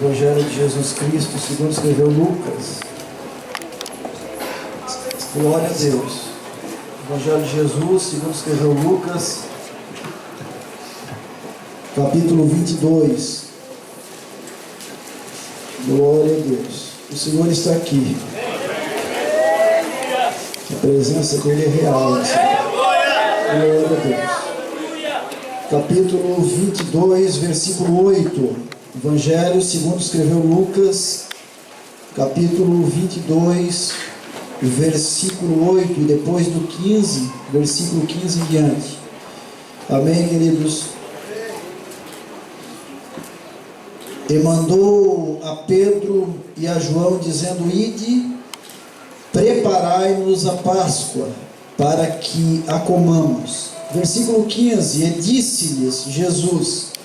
Evangelho de Jesus Cristo, segundo escreveu Lucas. Glória a Deus. Evangelho de Jesus, segundo escreveu Lucas, capítulo 22. Glória a Deus. O Senhor está aqui. A presença dele é real. Glória a Deus. Capítulo 22, versículo 8. Evangelho segundo escreveu Lucas, capítulo 22, versículo 8, e depois do 15, versículo 15 em diante. Amém, queridos? E mandou a Pedro e a João, dizendo: Ide, preparai-nos a Páscoa, para que a comamos. Versículo 15, e disse-lhes Jesus: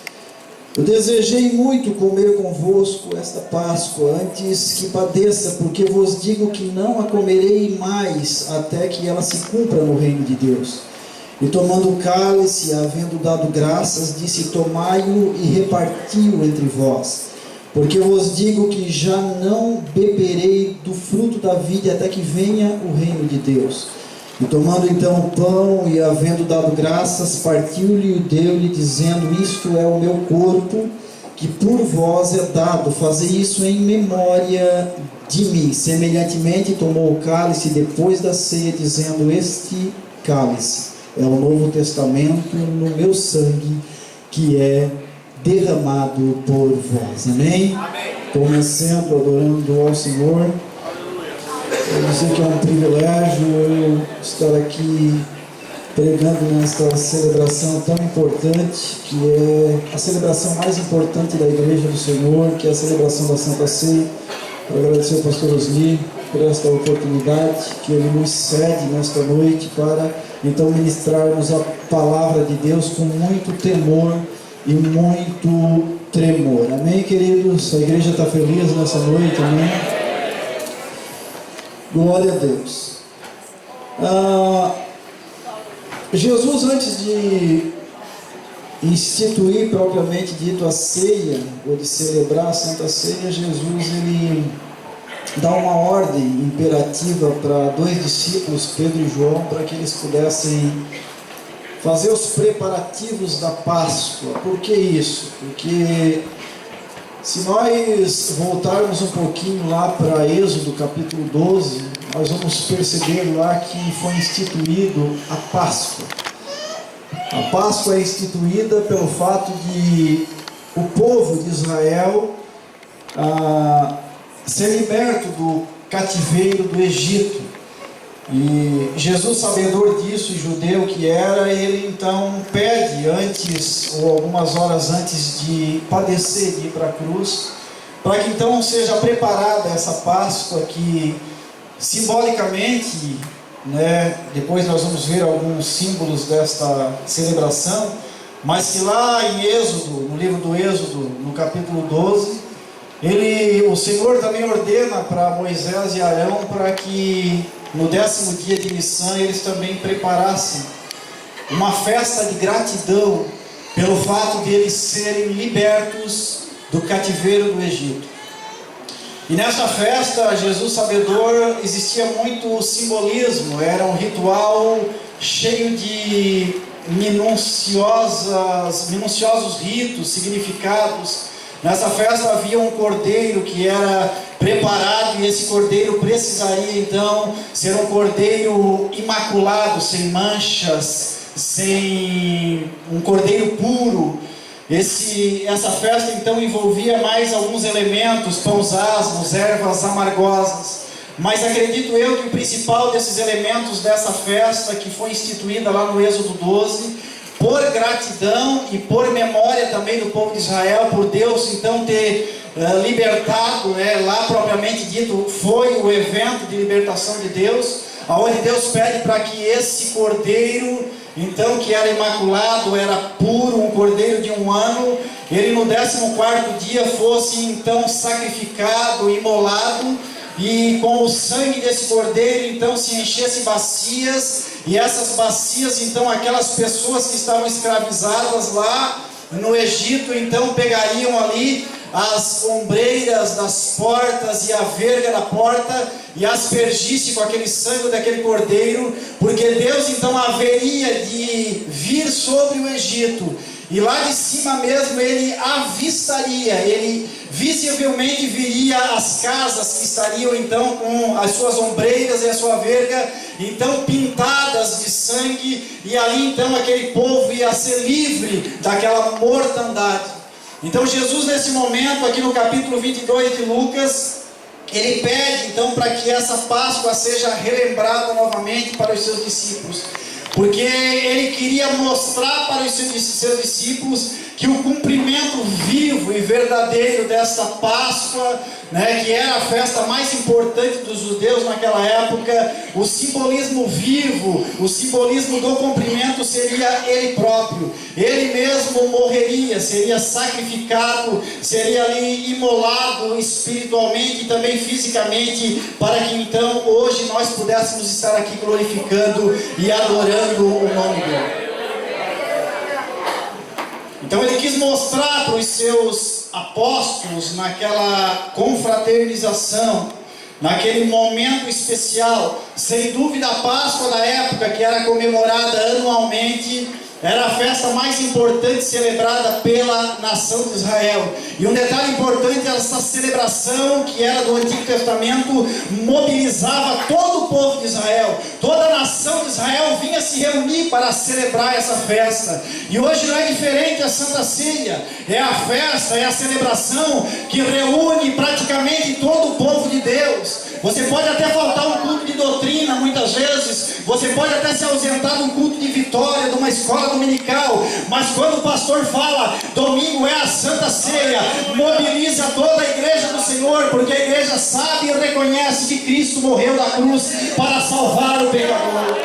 Eu desejei muito comer convosco esta Páscoa, antes que padeça, porque vos digo que não a comerei mais, até que ela se cumpra no reino de Deus. E tomando o cálice, havendo dado graças, disse: Tomai-o e reparti-o entre vós. Porque vos digo que já não beberei do fruto da vide, até que venha o reino de Deus. E tomando então o pão, e havendo dado graças, partiu-lhe e deu-lhe, dizendo: Isto é o meu corpo, que por vós é dado, fazei isso em memória de mim. Semelhantemente tomou o cálice depois da ceia, dizendo: Este cálice é o Novo Testamento no meu sangue, que é derramado por vós. Amém? Amém. Comecendo adorando ao Senhor. Eu dizer que é um privilégio eu estar aqui pregando nesta celebração tão importante, que é a celebração mais importante da Igreja do Senhor, que é a celebração da Santa Ceia. Quero agradecer ao pastor Osni por esta oportunidade que ele nos cede nesta noite para então ministrarmos a palavra de Deus com muito temor e muito tremor. Amém, queridos? A igreja está feliz nessa noite, amém? Glória a Deus. Jesus, antes de instituir propriamente dito a ceia, ou de celebrar a Santa Ceia, Jesus ele dá uma ordem imperativa para dois discípulos, Pedro e João, para que eles pudessem fazer os preparativos da Páscoa. Por que isso? Porque se nós voltarmos um pouquinho lá para Êxodo capítulo 12, nós vamos perceber lá que foi instituído a Páscoa. A Páscoa é instituída pelo fato de o povo de Israel ser liberto do cativeiro do Egito. E Jesus, sabedor disso, judeu que era, ele então pede antes, ou algumas horas antes de padecer, de ir para a cruz, para que então seja preparada essa Páscoa que simbolicamente, depois nós vamos ver alguns símbolos desta celebração, mas que lá em Êxodo, no livro do Êxodo, no capítulo 12, o Senhor também ordena para Moisés e Arão para que no 10º dia de Nissan eles também preparassem uma festa de gratidão pelo fato de eles serem libertos do cativeiro do Egito. E nessa festa, Jesus sabedor, existia muito simbolismo, era um ritual cheio de minuciosos ritos, significados. Nessa festa havia um cordeiro que era preparado, e esse cordeiro precisaria então ser um cordeiro imaculado, sem manchas, um cordeiro puro. Essa festa então envolvia mais alguns elementos, pães asmos, ervas amargosas. Mas acredito eu que o principal desses elementos dessa festa, que foi instituída lá no Êxodo 12, por gratidão e por memória também do povo de Israel, por Deus então ter libertado, lá propriamente dito, foi o evento de libertação de Deus, onde Deus pede para que esse cordeiro, então que era imaculado, era puro, um cordeiro de 1 ano, ele no 14º dia fosse então sacrificado, imolado, e com o sangue desse cordeiro então se enchesse bacias, e essas bacias então aquelas pessoas que estavam escravizadas lá no Egito então pegariam ali as ombreiras das portas e a verga da porta e aspergisse com aquele sangue daquele cordeiro, porque Deus então haveria de vir sobre o Egito, e lá de cima mesmo ele avistaria, ele visivelmente viria as casas que estariam então com as suas ombreiras e a sua verga então pintadas de sangue, e ali então aquele povo ia ser livre daquela mortandade. Então Jesus, nesse momento, aqui no capítulo 22 de Lucas, ele pede então para que essa Páscoa seja relembrada novamente para os seus discípulos, porque ele queria mostrar para os seus discípulos que o cumprimento vivo e verdadeiro desta Páscoa, que era a festa mais importante dos judeus naquela época, o simbolismo vivo, o simbolismo do cumprimento seria ele próprio. Ele mesmo morreria, seria sacrificado, seria ali imolado espiritualmente e também fisicamente, para que então hoje nós pudéssemos estar aqui glorificando e adorando o nome dele. Então ele quis mostrar para os seus apóstolos, naquela confraternização, naquele momento especial, sem dúvida a Páscoa da época, que era comemorada anualmente, era a festa mais importante celebrada pela nação de Israel. E um detalhe importante, essa celebração que era do Antigo Testamento mobilizava todo o povo de Israel. Toda a nação de Israel vinha se reunir para celebrar essa festa. E hoje não é diferente a Santa Ceia. É a festa, é a celebração que reúne praticamente todo o povo de Deus. Você pode até faltar um culto de doutrina muitas vezes, você pode até se ausentar de um culto de vitória, de uma escola dominical, mas quando o pastor fala, domingo é a Santa Ceia, mobiliza toda a igreja do Senhor, porque a igreja sabe e reconhece que Cristo morreu na cruz para salvar o pecador.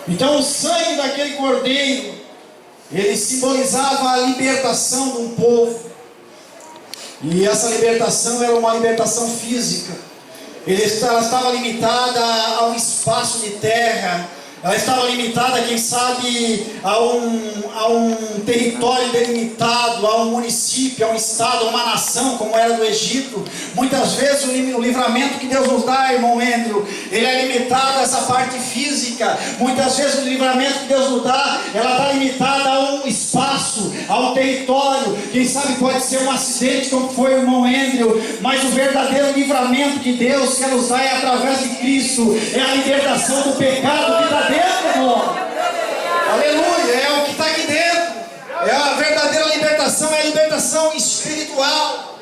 Então o sangue daquele cordeiro, ele simbolizava a libertação de um povo. E essa libertação era uma libertação física. Ela estava limitada ao espaço de terra. Ela estava limitada, quem sabe, a um território delimitado, a um município, a um estado, a uma nação, como era do Egito. Muitas vezes o livramento que Deus nos dá, irmão Andrew, ele é limitado a essa parte física. Muitas vezes o livramento que Deus nos dá, ela está limitada a um espaço, a um território. Quem sabe pode ser um acidente, como foi o irmão Andrew, mas o verdadeiro livramento que Deus quer nos dar é através de Cristo, é a libertação do pecado que está dentro do homem. Aleluia, é o que está aqui dentro. É a verdadeira libertação, é a libertação espiritual.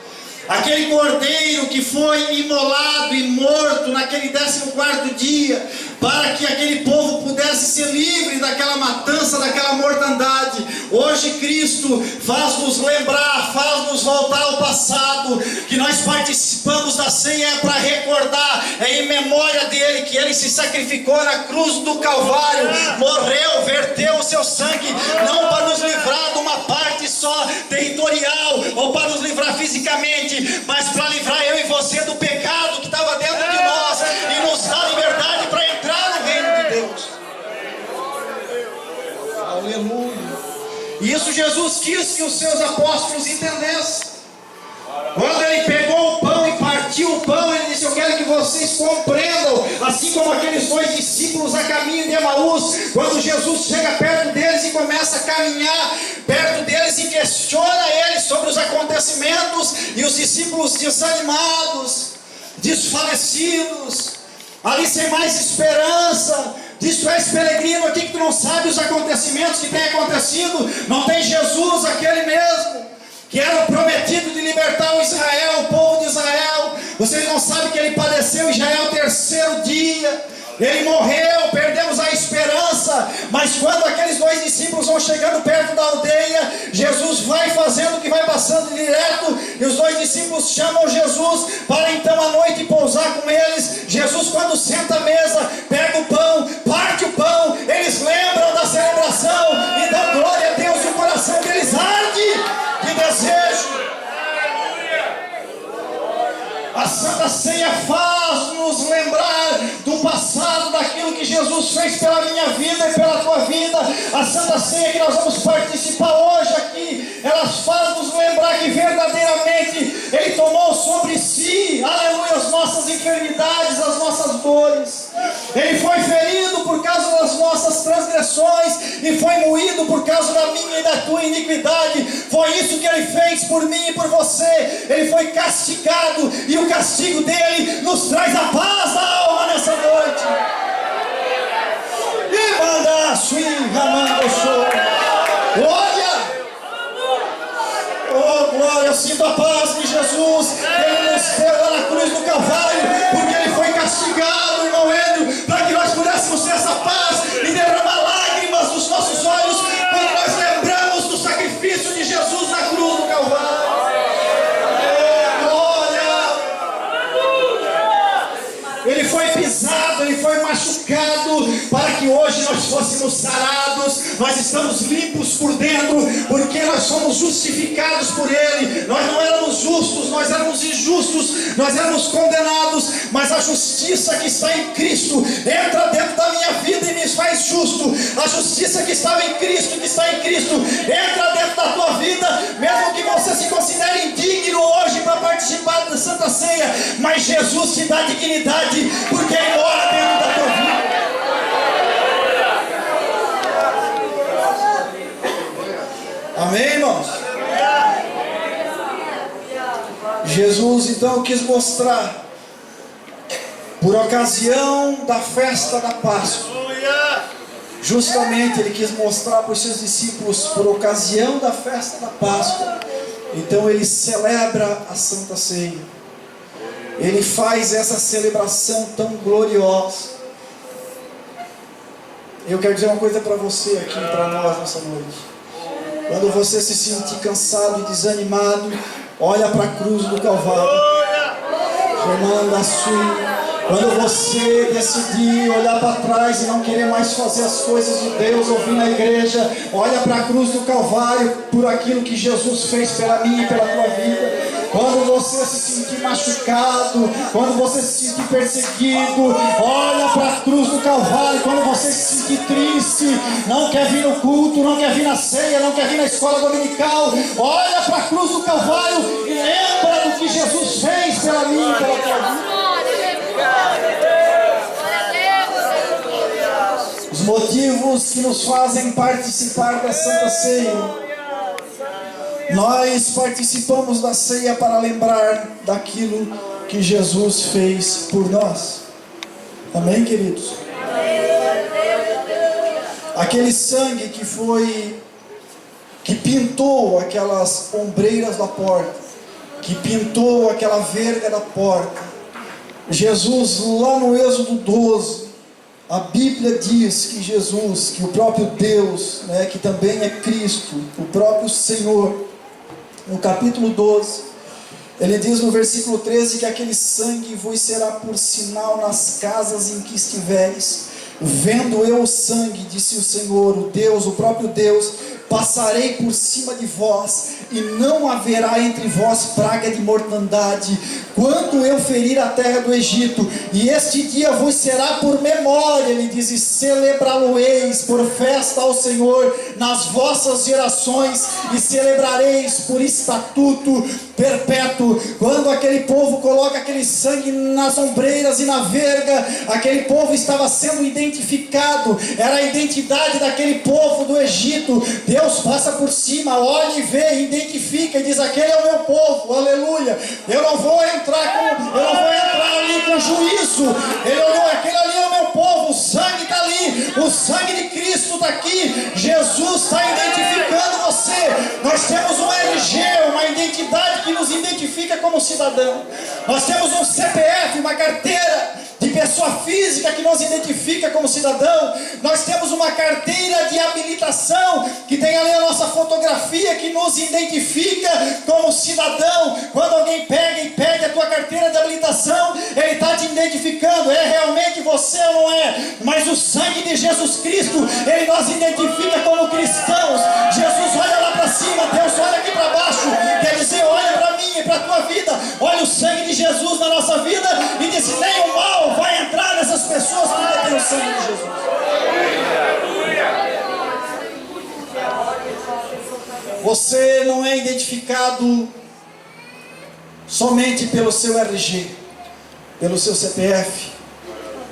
Aquele cordeiro que foi imolado e morto naquele 14º dia, para que aquele povo pudesse ser livre daquela matança, daquela mortandade. Hoje Cristo faz-nos lembrar, faz-nos voltar ao passado, que nós participamos da ceia para recordar, em memória dele, que ele se sacrificou na cruz do Calvário, morreu, verteu o seu sangue, não para nos livrar de uma parte só territorial, ou para nos livrar fisicamente, mas para livrar eu e você do pecado que estava dentro de nós, e nos dar liberdade para entrar no reino de Deus. Aleluia. E isso Jesus quis que os seus apóstolos entendessem. Quando ele pegou o pão e partiu o pão, ele disse: eu quero que vocês compreendam, assim como aqueles 2 discípulos a caminho de Emaús, quando Jesus chega perto deles e começa a caminhar perto deles e questiona eles sobre os acontecimentos, e os discípulos desanimados, desfalecidos, ali sem mais esperança, diz: tu és peregrino aqui que tu não sabe os acontecimentos que têm acontecido, não tem Jesus, aquele mesmo que era o prometido de libertar o Israel, o povo de Israel. Vocês não sabem que ele padeceu e já é o 3º dia, ele morreu, perdemos a esperança. Mas quando aqueles 2 discípulos vão chegando perto da aldeia, Jesus vai fazendo o que vai passando direto, e os 2 discípulos chamam Jesus para então à noite pousar com eles. Jesus, quando senta à mesa, pega o pão, parte o pão, eles lembram da celebração e dão glória a Deus, e o coração deles arde de desejo. A Santa Ceia faz-nos lembrar do passado, daquilo que Jesus Jesus fez pela minha vida e pela tua vida. A Santa Ceia que nós vamos participar hoje aqui, ela faz nos lembrar que verdadeiramente Ele tomou sobre si, aleluia, as nossas enfermidades, as nossas dores. Ele foi ferido por causa das nossas transgressões e foi moído por causa da minha e da tua iniquidade. Foi isso que Ele fez por mim e por você. Ele foi castigado e o castigo dele nos traz a paz da alma nessa noite. E manda glória! Oh glória, eu sinto a paz de Jesus. Ele nos deu lá na cruz do Calvário, porque Ele foi castigado, irmão Hélio, para que nós pudéssemos ter essa paz e derramar lágrimas dos nossos olhos quando nós lembramos do sacrifício de Jesus na cruz do Calvário. Ele foi pisado, Ele foi machucado, para que hoje nós fôssemos sarados. Nós estamos limpos por dentro, porque nós somos justificados por Ele. Nós não éramos justos, nós éramos injustos, nós éramos condenados, mas a justiça que está em Cristo entra dentro da minha vida e me faz justo. A justiça que estava em Cristo, que está em Cristo, entra dentro da tua vida, mesmo que você se considere indigno hoje para participar da Santa Ceia, mas Jesus te dá dignidade, porque Ele mora dentro da tua vida. Amém, irmãos? Jesus então quis mostrar, por ocasião da festa da Páscoa, justamente Ele quis mostrar para os seus discípulos, por ocasião da festa da Páscoa, então Ele celebra a Santa Ceia. Ele faz essa celebração tão gloriosa. Eu quero dizer uma coisa para você aqui, para nós nessa noite. Quando você se sentir cansado e desanimado, olha para a cruz do Calvário. Quando você decidir olhar para trás e não querer mais fazer as coisas de Deus, ouvir na igreja, olha para a cruz do Calvário, por aquilo que Jesus fez pela minha e pela tua vida. Quando você se sentir machucado, quando você se sentir perseguido, olha para a cruz do Calvário. Quando você se sentir triste, não quer vir no culto, não quer vir na ceia, não quer vir na escola dominical, olha para a cruz do Calvário e lembra do que Jesus fez pela minha e pela tua vida. Os motivos que nos fazem participar da Santa Ceia. Nós participamos da ceia para lembrar daquilo que Jesus fez por nós. Amém, queridos? Aquele sangue que pintou aquelas ombreiras da porta, que pintou aquela verga da porta. Jesus, lá no Êxodo 12, a Bíblia diz que Jesus, que o próprio Deus, que também é Cristo, o próprio Senhor, no capítulo 12, ele diz no versículo 13 que aquele sangue vos será por sinal nas casas em que estiveres. Vendo eu o sangue, disse o Senhor, o Deus, o próprio Deus, passarei por cima de vós, e não haverá entre vós praga de mortandade, quando eu ferir a terra do Egito, e este dia vos será por memória, ele diz, e celebrá-lo-eis por festa ao Senhor nas vossas gerações, e celebrareis por estatuto perpétuo. Quando aquele povo coloca aquele sangue nas ombreiras e na verga, aquele povo estava sendo identificado, era a identidade daquele povo do Egito. Deus passa por cima, olha e vê, identifica e diz, aquele é o meu povo, aleluia. Eu não vou entrar ali com juízo. Ele olhou, aquele ali é o meu povo, o sangue está ali, o sangue de Cristo está aqui, Jesus está identificando você. Nós temos um RG, uma identidade que nos identifica como cidadão. Nós temos um CPF, uma carteira de pessoa física que nos identifica como cidadão. Nós temos uma carteira de habilitação que tem ali a nossa fotografia que nos identifica como cidadão. Quando alguém pega e pede a tua carteira de habilitação, ele está te identificando, é realmente você ou não é? Mas o sangue de Jesus Cristo, ele nos identifica como cristãos. Jesus olha lá para cima, Deus olha aqui para baixo, quer dizer, olha para mim e para a tua vida, olha o sangue de Jesus na nossa vida e diz, nem o mal vai entrar nessas pessoas porque tem o sangue de Jesus. Você não é identificado somente pelo seu RG, pelo seu CPF,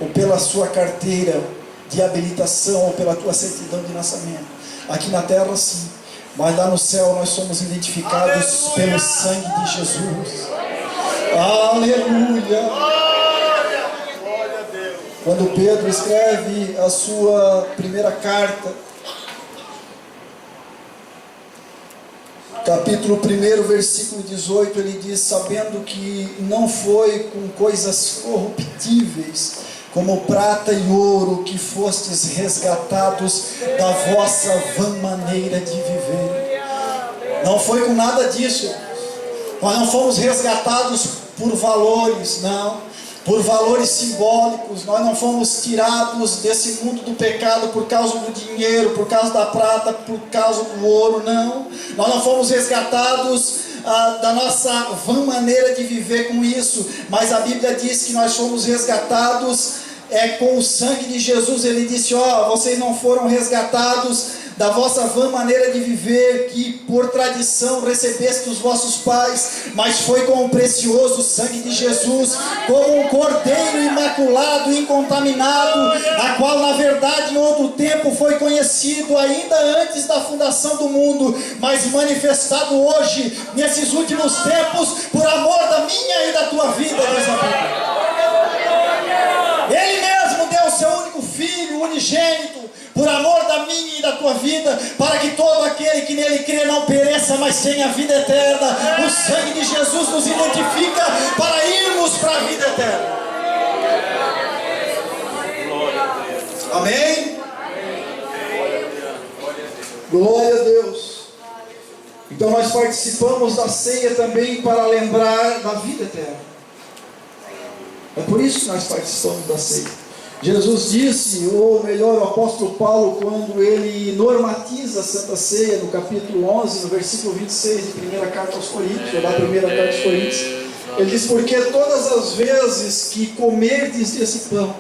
ou pela sua carteira de habilitação, ou pela tua certidão de nascimento. Aqui na terra sim, mas lá no céu nós somos identificados pelo sangue de Jesus. Aleluia! Quando Pedro escreve a sua primeira carta, capítulo 1, versículo 18, ele diz: sabendo que não foi com coisas corruptíveis, como prata e ouro, que fostes resgatados da vossa vã maneira de viver. Não foi com nada disso. Nós não fomos resgatados por valores, não. Por valores simbólicos. Nós não fomos tirados desse mundo do pecado por causa do dinheiro, por causa da prata, por causa do ouro, não. Nós não fomos resgatados da nossa vã maneira de viver com isso, mas a Bíblia diz que nós fomos resgatados com o sangue de Jesus. Ele disse: vocês não foram resgatados da vossa vã maneira de viver, que por tradição recebeste dos vossos pais, mas foi com o precioso sangue de Jesus, como um cordeiro imaculado, incontaminado, a qual na verdade em outro tempo foi conhecido ainda antes da fundação do mundo, mas manifestado hoje, nesses últimos tempos, por amor da minha e da tua vida, diz a Bíblia. Ele mesmo deu o seu único filho, unigênito, por amor da minha e da tua vida, para que todo aquele que nele crê não pereça, mas tenha vida eterna. O sangue de Jesus nos identifica para irmos para a vida eterna. Amém? Glória a Deus. Então nós participamos da ceia também para lembrar da vida eterna. É por isso que nós participamos da ceia. Jesus disse, ou melhor, o apóstolo Paulo, quando ele normatiza a Santa Ceia, no capítulo 11, no versículo 26, de primeira carta aos Coríntios, ou da primeira carta aos Coríntios, ele diz: porque todas as vezes que comerdes desse pão,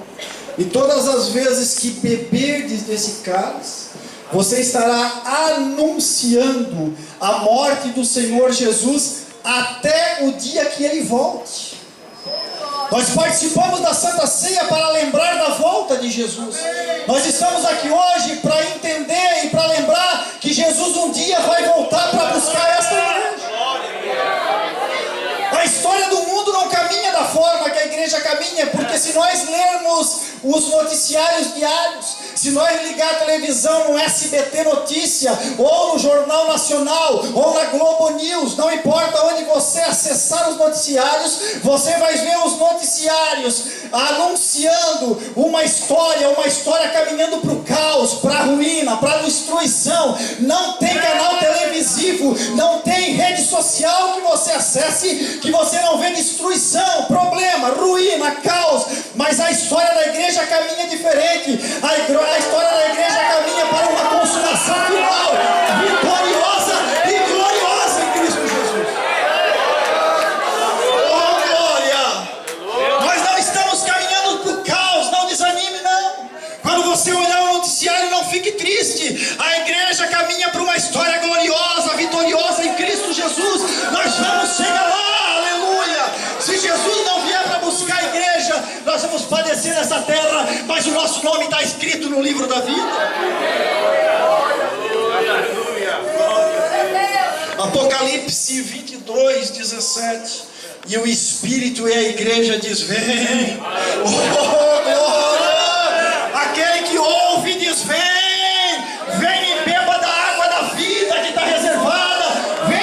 e todas as vezes que beberdes desse cálice, você estará anunciando a morte do Senhor Jesus até o dia que Ele volte. Nós participamos da Santa Ceia para lembrar da volta de Jesus. Nós estamos aqui hoje para entender e para lembrar que Jesus um dia vai voltar para buscar esta igreja. A história do mundo não caminha da forma que a igreja caminha, porque se nós lermos os noticiários diários, se nós ligar a televisão no SBT Notícia, ou no Jornal Nacional, ou na Globo News, não importa onde você acessar os noticiários, você vai ver os noticiários anunciando uma história caminhando para o caos, para a ruína, para a destruição. Não tem canal televisivo, não tem rede social que você acesse, que você não vê destruição, problema, ruína, caos. Mas a história da igreja caminha diferente. A história da igreja caminha para uma consumação final, vitoriosa e gloriosa em Cristo Jesus. Oh, glória! Nós não estamos caminhando para o caos, não desanime não. Quando você olhar o noticiário, não fique triste. A igreja caminha para uma história gloriosa, vitoriosa em Cristo Jesus. Nós vamos chegar lá, aleluia. Se Jesus não vier para buscar a igreja, nós vamos padecer nessa terra, mas o nosso nome está escrito no livro da vida. Apocalipse 22, 17. E o Espírito e a igreja diz: vem. Oh, glória! Aquele que ouve diz: vem. Vem e beba da água da vida que está reservada. Vem.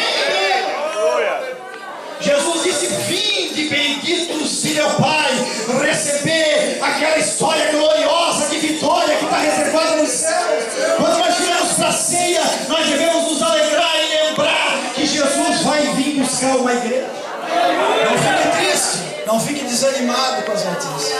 Jesus disse: vinde, benditos de meu Pai, receber aquela história gloriosa de vitória que está reservada nos céus. Quando nós viemos para a ceia, nós devemos nos alegrar e lembrar que Jesus vai vir buscar uma igreja. Não fique triste, não fique desanimado com as notícias.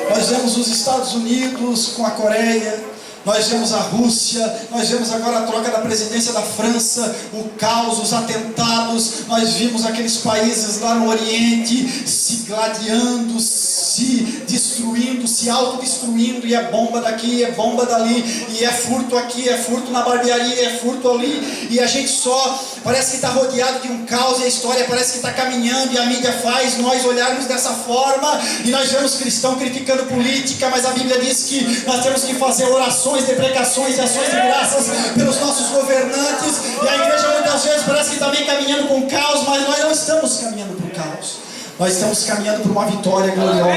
Nós vemos os Estados Unidos com a Coreia, Nós vemos a Rússia, nós vemos agora a troca da presidência da França, o caos, os atentados. Nós vimos aqueles países lá no Oriente se gladiando, se destruindo, se autodestruindo, e é bomba daqui, é bomba dali, e é furto aqui, é furto na barbearia, é furto ali, e a gente só parece que está rodeado de um caos, e a história parece que está caminhando, e a mídia faz nós olharmos dessa forma, e nós vemos cristão criticando política, mas a Bíblia diz que nós temos que fazer orações, deprecações e ações de graças pelos nossos governantes, e a igreja muitas vezes parece que está bem caminhando com o caos, mas nós não estamos caminhando para o caos, nós estamos caminhando para uma vitória gloriosa.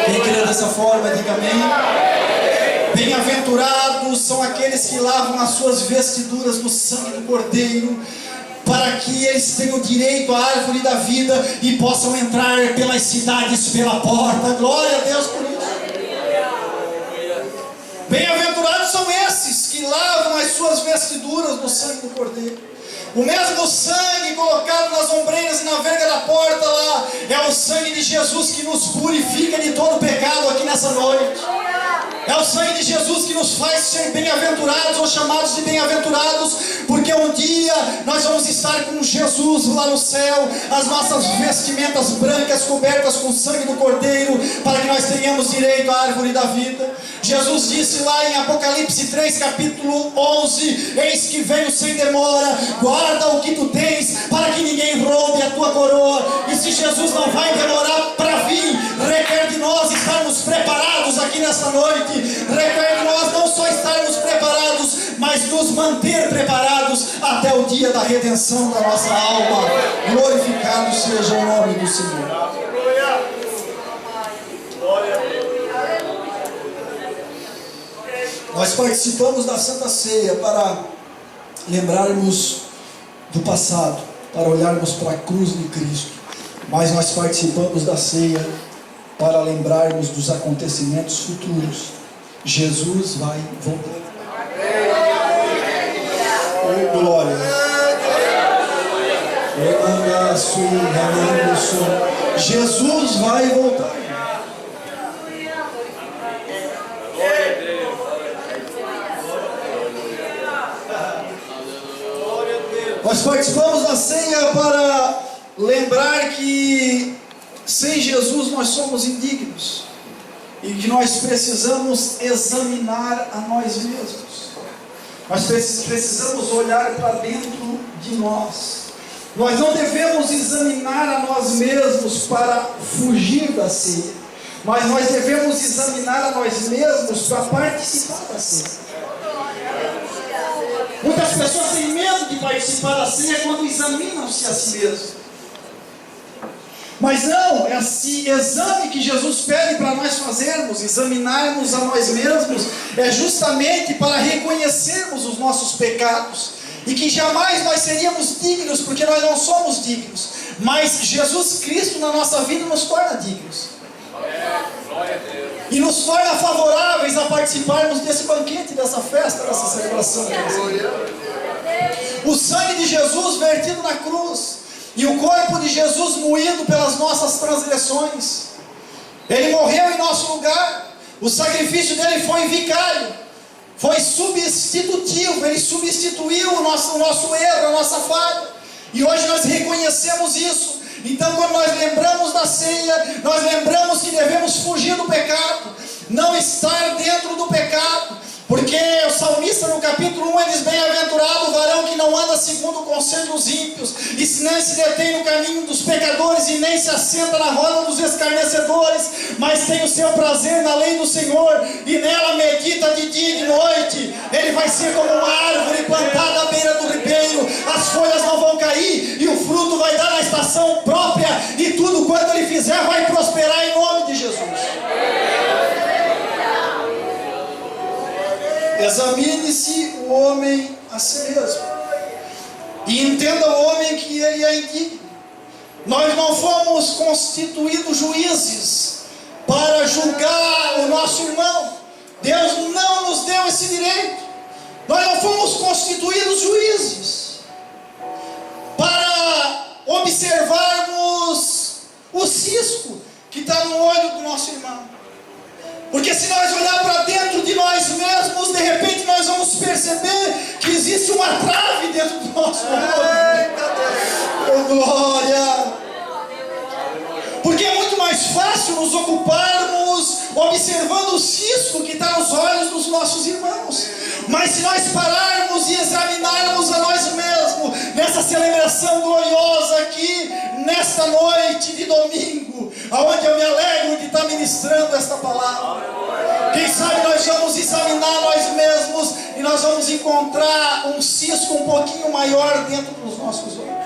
Quem crê dessa forma, diga amém. Bem-aventurados são aqueles que lavam as suas vestiduras no sangue do Cordeiro, para que eles tenham direito à árvore da vida e possam entrar pelas cidades pela porta. Glória a Deus por isso. Bem-aventurados são esses que lavam as suas vestiduras no sangue do Cordeiro. O mesmo sangue colocado nas ombreiras e na verga da porta lá, é o sangue de Jesus que nos purifica de todo pecado aqui nessa noite. É o sangue de Jesus que nos faz ser bem-aventurados, ou chamados de bem-aventurados, porque um dia nós vamos estar com Jesus lá no céu, as nossas vestimentas brancas cobertas com o sangue do Cordeiro, para que nós tenhamos direito à árvore da vida. Jesus disse lá em Apocalipse 3, capítulo 11, eis que venho sem demora, guarda o que tu tens, para que ninguém roube a tua coroa. E se Jesus não vai demorar para vir, requer de nós estarmos preparados aqui nesta noite, requer de nós não só estarmos preparados, mas nos manter preparados até o dia da redenção da nossa alma. Glorificado seja o nome do Senhor. Nós participamos da Santa Ceia para lembrarmos do passado, para olharmos para a cruz de Cristo, mas nós participamos da ceia para lembrarmos dos acontecimentos futuros. Jesus vai voltar. Oh, glória. Jesus vai voltar. Nós participamos da ceia para lembrar que sem Jesus nós somos indignos e que nós precisamos examinar a nós mesmos. Nós precisamos olhar para dentro de nós. Nós não devemos examinar a nós mesmos para fugir da ceia, mas nós devemos examinar a nós mesmos para participar da ceia. Muitas pessoas têm medo de participar da ceia quando examinam-se a si mesmos. Mas não, esse exame que Jesus pede para nós fazermos, examinarmos a nós mesmos, é justamente para reconhecermos os nossos pecados, e que jamais nós seríamos dignos, porque nós não somos dignos, mas Jesus Cristo na nossa vida nos torna dignos. E nos torna favoráveis a participarmos desse banquete, dessa festa, dessa celebração. O sangue de Jesus vertido na cruz, e o corpo de Jesus moído pelas nossas transgressões. Ele morreu em nosso lugar. O sacrifício dele foi vicário, foi substitutivo. Ele substituiu o nosso erro, a nossa falha. E hoje nós reconhecemos isso. Então, quando nós lembramos da ceia, nós lembramos que devemos fugir do pecado, não estar dentro do pecado, porque o salmista no capítulo 1 ele diz: bem-aventurado o varão que não anda segundo o conselho dos ímpios, e nem se detém no caminho dos pecadores, e nem se assenta na roda dos escarnecedores, mas tem o seu prazer na lei do Senhor, e nela medita de dia e de noite. Ele vai ser como uma árvore plantada à beira do ribeiro, as folhas não vão cair, e o fruto vai dar na estação própria, e tudo quanto ele fizer vai prosperar em nome de Jesus. Examine-se o homem a si mesmo, e entenda o homem que ele é indigno. Nós não fomos constituídos juízes para julgar o nosso irmão. Deus não nos deu esse direito. Nós não fomos constituídos juízes para observarmos o cisco que está no olho do nosso irmão. Porque se nós olhar para dentro de nós mesmos, de repente nós vamos perceber que existe uma trave dentro do nosso olho. Oh, glória! Porque é muito mais fácil nos ocuparmos observando o cisco que está nos olhos dos nossos irmãos. Mas se nós pararmos e examinarmos a nós mesmos nessa celebração gloriosa aqui, nesta noite de domingo, aonde eu me alegro de estar ministrando esta palavra, quem sabe nós vamos examinar nós mesmos e nós vamos encontrar um cisco um pouquinho maior dentro dos nossos olhos.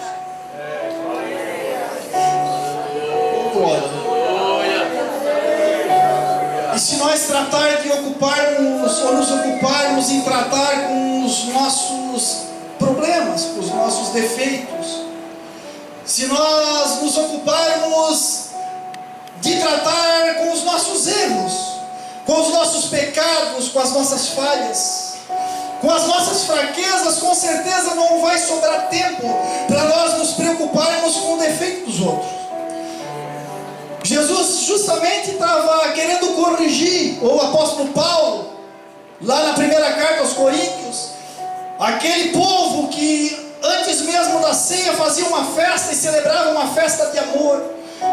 E se nós tratar de ocuparmos ou nos ocuparmos em tratar com os nossos problemas, com os nossos defeitos, se nós nos ocuparmos de tratar com os nossos erros, com os nossos pecados, com as nossas falhas, com as nossas fraquezas, com certeza não vai sobrar tempo para nós nos preocuparmos com o defeito dos outros. Jesus justamente estava querendo corrigir, ou o apóstolo Paulo, lá na primeira carta aos Coríntios, aquele povo que antes mesmo da ceia fazia uma festa e celebrava uma festa de amor,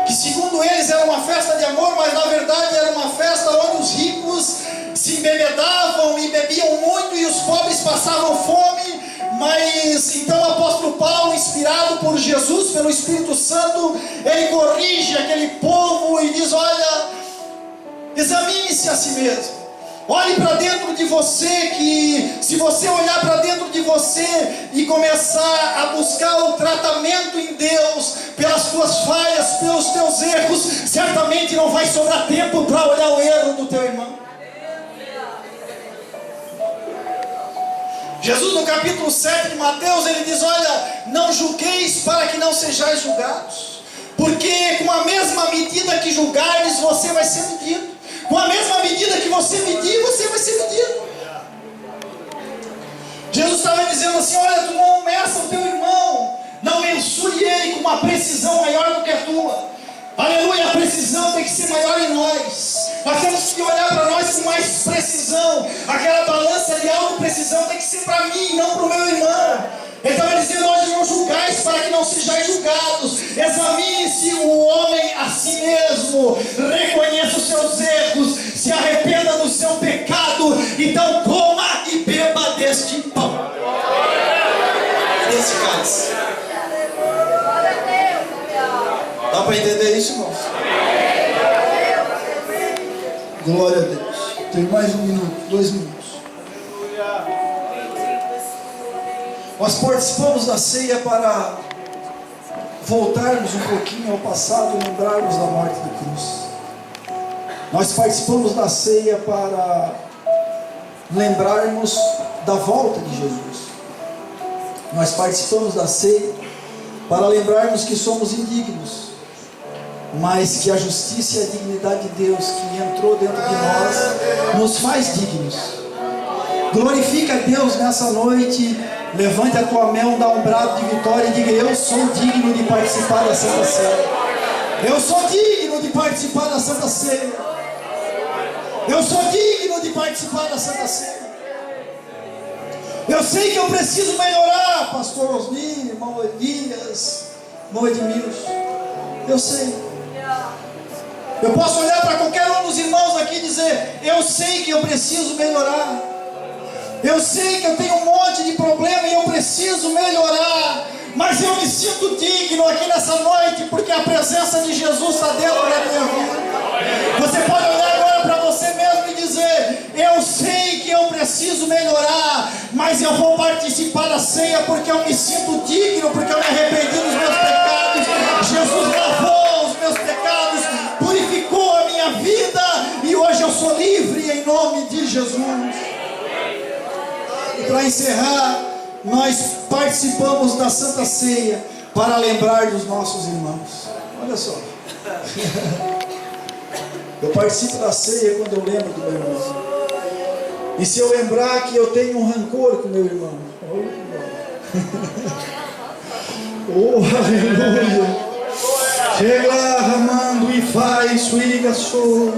que segundo eles era uma festa de amor, mas na verdade era uma festa onde os ricos se embebedavam e bebiam muito e os pobres passavam fome. Mas então o apóstolo Paulo, inspirado por Jesus, pelo Espírito Santo, ele corrige aquele povo e diz: olha, examine-se a si mesmo, olhe para dentro de você, que se você olhar para dentro de você e começar a buscar o tratamento em Deus, pelas tuas falhas, pelos teus erros, certamente não vai sobrar tempo para olhar o erro do teu irmão. Jesus no capítulo 7 de Mateus, ele diz: olha, não julgueis para que não sejais julgados, porque com a mesma medida que julgares, você vai ser medido. Com a mesma medida que você medir, você vai ser medido. Jesus estava dizendo assim: olha, tu não meça o teu irmão, não mensure ele com uma precisão maior do que a tua. Aleluia, a precisão tem que ser maior em nós. Nós temos que olhar para nós com mais precisão. Aquela balança de auto-precisão tem que ser para mim, não para o meu irmão. Ele estava dizendo: hoje não julgais para que não sejais julgados. Examine-se o homem a si mesmo, reconheça os seus erros, se arrependa do seu pecado, então coma e beba deste pão, desse cálice. Dá para entender isso, irmãos? Glória a Deus. Tem mais 1 minuto, 2 minutos. Nós participamos da ceia para voltarmos um pouquinho ao passado e lembrarmos da morte de cruz. Nós participamos da ceia para lembrarmos da volta de Jesus. Nós participamos da ceia para lembrarmos que somos indignos, mas que a justiça e a dignidade de Deus que entrou dentro de nós nos faz dignos. Glorifica a Deus nessa noite. Levante a tua mão, dá um brado de vitória e diga: eu sou digno de participar da Santa Ceia. Eu sou digno de participar da Santa Ceia. Eu sou digno de participar da Santa Ceia. Eu sei que eu preciso melhorar, pastor Osni, irmão Elias, irmão Edmilson. Eu sei. Eu posso olhar para qualquer um dos irmãos aqui e dizer: eu sei que eu preciso melhorar. Eu sei que eu tenho um monte de problema e eu preciso melhorar. Mas eu me sinto digno aqui nessa noite, porque a presença de Jesus está dentro da minha vida. Você pode olhar agora para você mesmo e dizer: eu sei que eu preciso melhorar, mas eu vou participar da ceia porque eu me sinto digno, porque eu me arrependi dos meus pecados. Jesus lavou os meus pecados, purificou a minha vida e hoje eu sou livre em nome de Jesus. E para encerrar, nós participamos da Santa Ceia para lembrar dos nossos irmãos. Olha só. Eu participo da ceia quando eu lembro do meu irmão. E se eu lembrar que eu tenho um rancor com meu irmão, oh, aleluia. Chega lá, Ramando e faz sua ligação.